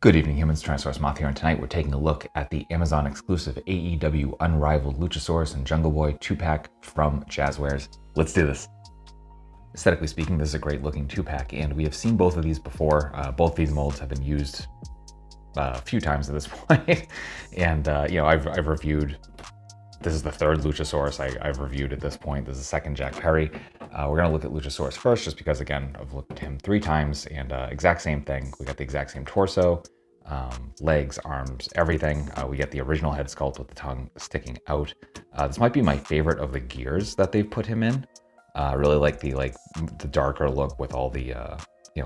Good evening, humans. Tyrannosaurusmoth here, and tonight we're taking a look at the Amazon exclusive AEW Unrivaled Luchasaurus and Jungle Boy 2-pack from Jazwares. Let's do this. Aesthetically speaking, this is a great looking 2-pack, and we have seen both of these before. Both these molds have been used a few times at this point. And I've reviewed, this is the third Luchasaurus I've reviewed at this point. This is the second Jack Perry. We're going to look at Luchasaurus first, just because, again, I've looked at him 3 times, and exact same thing. We got the exact same torso, legs, arms, everything. We get the original head sculpt with the tongue sticking out. This might be my favorite of the gears that they've put him in. I really like the darker look with all the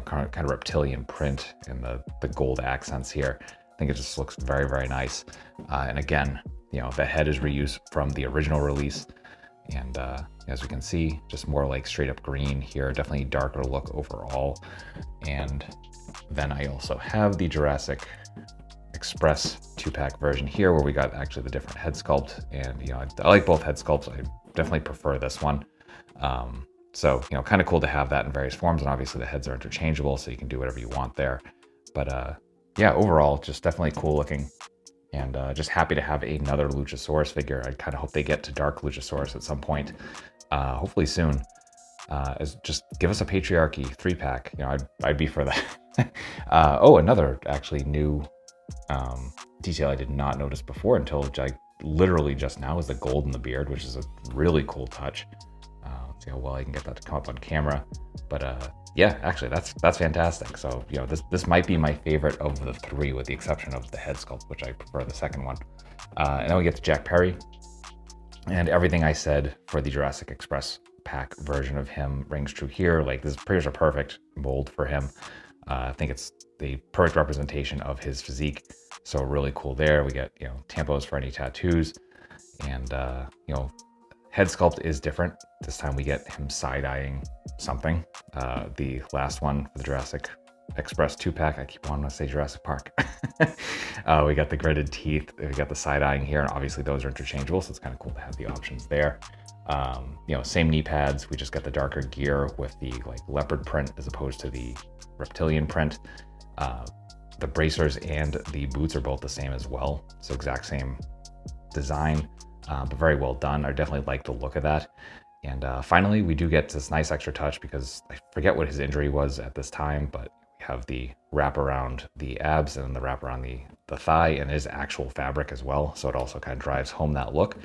kind of reptilian print and the gold accents here. I think it just looks very, very nice. And again, the head is reused from the original release, and as we can see, just more like straight up green here. Definitely darker look overall. And then I also have the Jurassic Express 2-pack version here, where we got actually the different head sculpt. And I like both head sculpts. I definitely prefer this one. So kind of cool to have that in various forms, and obviously the heads are interchangeable, so you can do whatever you want there. But yeah, overall, just definitely cool looking, and just happy to have another Luchasaurus figure. I kind of hope they get to Dark Luchasaurus at some point, hopefully soon. Just give us a Patriarchy 3-pack. I'd be for that. Another actually new detail I did not notice before until literally just now is the gold in the beard, which is a really cool touch. See how well I can get that to come up on camera. But yeah, actually that's fantastic. So this might be my favorite of the 3, with the exception of the head sculpt, which I prefer the second one. And then we get to Jack Perry, and everything I said for the Jurassic Express pack version of him rings true here. Like, this appears a perfect mold for him. I think it's the perfect representation of his physique. So really cool there. We get tampos for any tattoos, and head sculpt is different. This time we get him side-eyeing something. The last one for the Jurassic Express 2-pack, I keep wanting to say Jurassic Park. We got the gritted teeth, we got the side-eyeing here, and obviously those are interchangeable, so it's kind of cool to have the options there. Same knee pads, we just got the darker gear with the leopard print as opposed to the reptilian print. The bracers and the boots are both the same as well, so exact same design. But very well done. I definitely like the look of that. And finally, we do get this nice extra touch, because I forget what his injury was at this time, but we have the wrap around the abs and the wrap around the thigh, and it is actual fabric as well. So it also kind of drives home that look.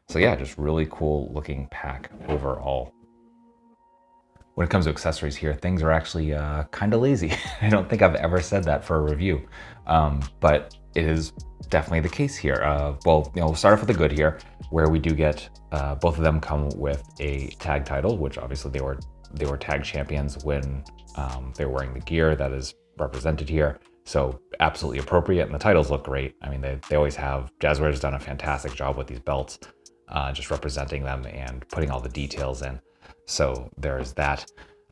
So yeah, just really cool looking pack overall. When it comes to accessories here, things are actually kind of lazy. I don't think I've ever said that for a review, but it is definitely the case here. We'll start off with the good here, where we do get both of them come with a tag title, which obviously they were tag champions when they were wearing the gear that is represented here. So absolutely appropriate, and the titles look great. I mean, they always have. Jazwares has done a fantastic job with these belts, just representing them and putting all the details in. So there's that.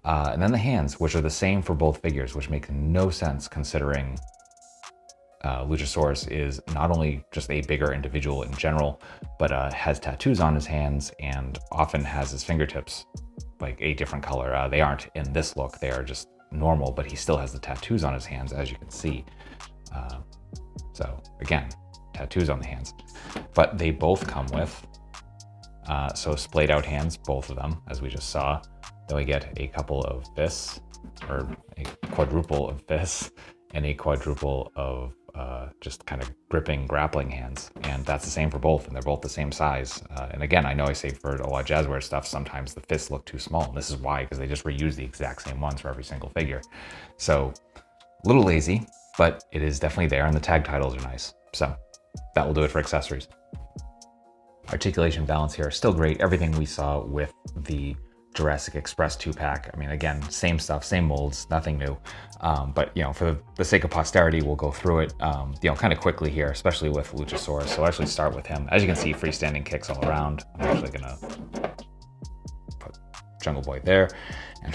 And then the hands, which are the same for both figures, which make no sense considering Luchasaurus is not only just a bigger individual in general, but has tattoos on his hands and often has his fingertips like a different color. They aren't in this look, they are just normal, but he still has the tattoos on his hands, as you can see. So again, tattoos on the hands. But they both come with so splayed out hands, both of them, as we just saw. Then we get a couple of fists, or a quadruple of fists, and a quadruple of just kind of gripping, grappling hands. And that's the same for both, and they're both the same size. And again, I know I say for a lot of Jazwares stuff, sometimes the fists look too small. And this is why, because they just reuse the exact same ones for every single figure. So a little lazy, but it is definitely there, and the tag titles are nice. So that will do it for accessories. Articulation, balance here are still great. Everything we saw with the Jurassic Express 2-pack. I mean, again, same stuff, same molds, nothing new. But for the sake of posterity, we'll go through it, kind of quickly here, especially with Luchasaurus. So I'll actually start with him. As you can see, freestanding kicks all around. I'm actually gonna put Jungle Boy there. And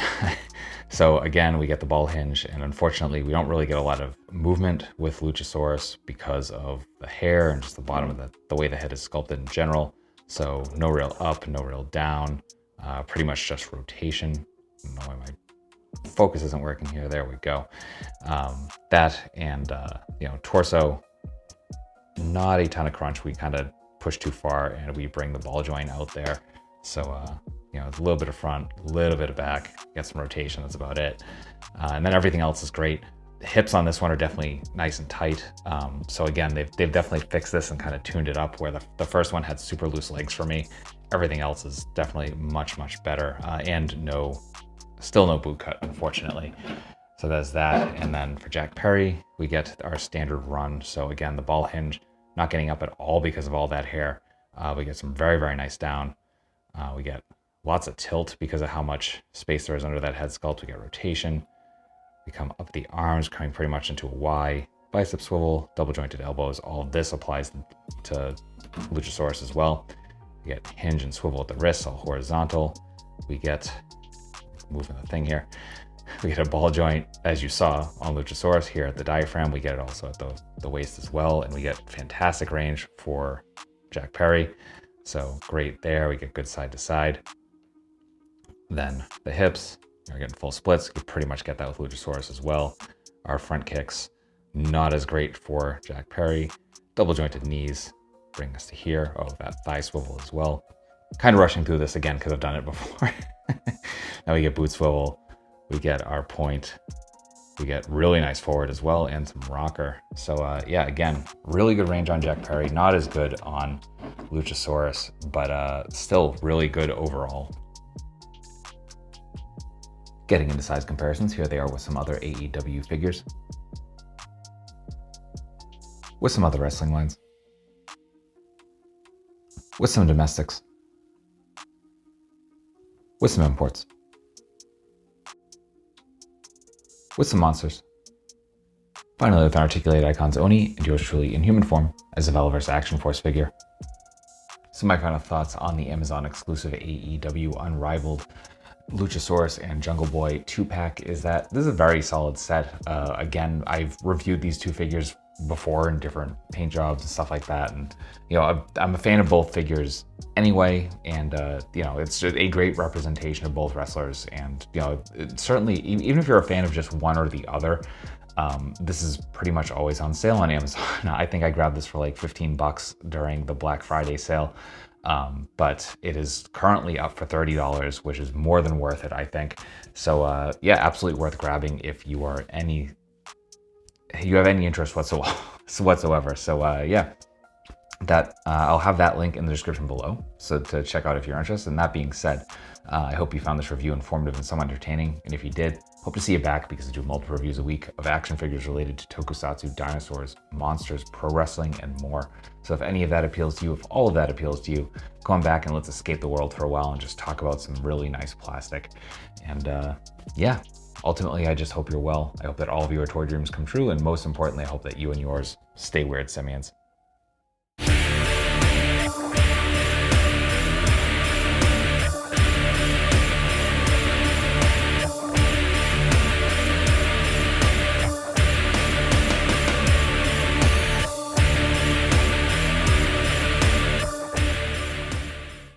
so again, we get the ball hinge, and unfortunately, we don't really get a lot of movement with Luchasaurus because of the hair and just the bottom of the way the head is sculpted in general. So no real up, no real down. Pretty much just rotation. I don't know why my focus isn't working here. There we go. That and, torso, not a ton of crunch. We kind of push too far and we bring the ball joint out there. So, it's a little bit of front, a little bit of back, get some rotation, that's about it. And then everything else is great. The hips on this one are definitely nice and tight. So again, they've definitely fixed this and kind of tuned it up, where the first one had super loose legs for me. Everything else is definitely much, much better. And still no boot cut, unfortunately. So there's that. And then for Jack Perry, we get our standard run. So again, the ball hinge, not getting up at all because of all that hair. We get some very, very nice down. We get lots of tilt because of how much space there is under that head sculpt. We get rotation. We come up the arms, coming pretty much into a Y. Bicep swivel, double jointed elbows. All of this applies to Luchasaurus as well. We get hinge and swivel at the wrists, all horizontal. We get, moving the thing here, we get a ball joint, as you saw on Luchasaurus here at the diaphragm. We get it also at the waist as well. And we get fantastic range for Jack Perry. So great there. We get good side to side. Then the hips, we're getting full splits. You pretty much get that with Luchasaurus as well. Our front kicks, not as great for Jack Perry. Double jointed knees bring us to here. Oh, that thigh swivel as well. Kind of rushing through this again because I've done it before. Now we get boot swivel. We get our point. We get really nice forward as well and some rocker. So again, really good range on Jack Perry. Not as good on Luchasaurus, but still really good overall. Getting into size comparisons, here they are with some other AEW figures. With some other wrestling lines. With some domestics. With some imports. With some monsters. Finally, with Unarticulated Icons Oni and yours truly in human form as a Velaverse Action Force figure. So my final thoughts on the Amazon exclusive AEW Unrivaled Luchasaurus and Jungle Boy 2-pack is that this is a very solid set. Again, I've reviewed these two figures before in different paint jobs and stuff like that, and I'm a fan of both figures anyway, and it's just a great representation of both wrestlers. And it's certainly, even if you're a fan of just one or the other, this is pretty much always on sale on Amazon. I think I grabbed this for like $15 during the Black Friday sale. But it is currently up for $30, which is more than worth it, I think. So absolutely worth grabbing if you have any interest whatsoever. So that I'll have that link in the description below, so to check out if you're interested. And that being said, I hope you found this review informative and somewhat entertaining. And if you did, hope to see you back, because I do multiple reviews a week of action figures related to tokusatsu, dinosaurs, monsters, pro wrestling, and more. So if any of that appeals to you, if all of that appeals to you, come on back and let's escape the world for a while and just talk about some really nice plastic. And ultimately, I just hope you're well. I hope that all of your toy dreams come true. And most importantly, I hope that you and yours stay weird, simians.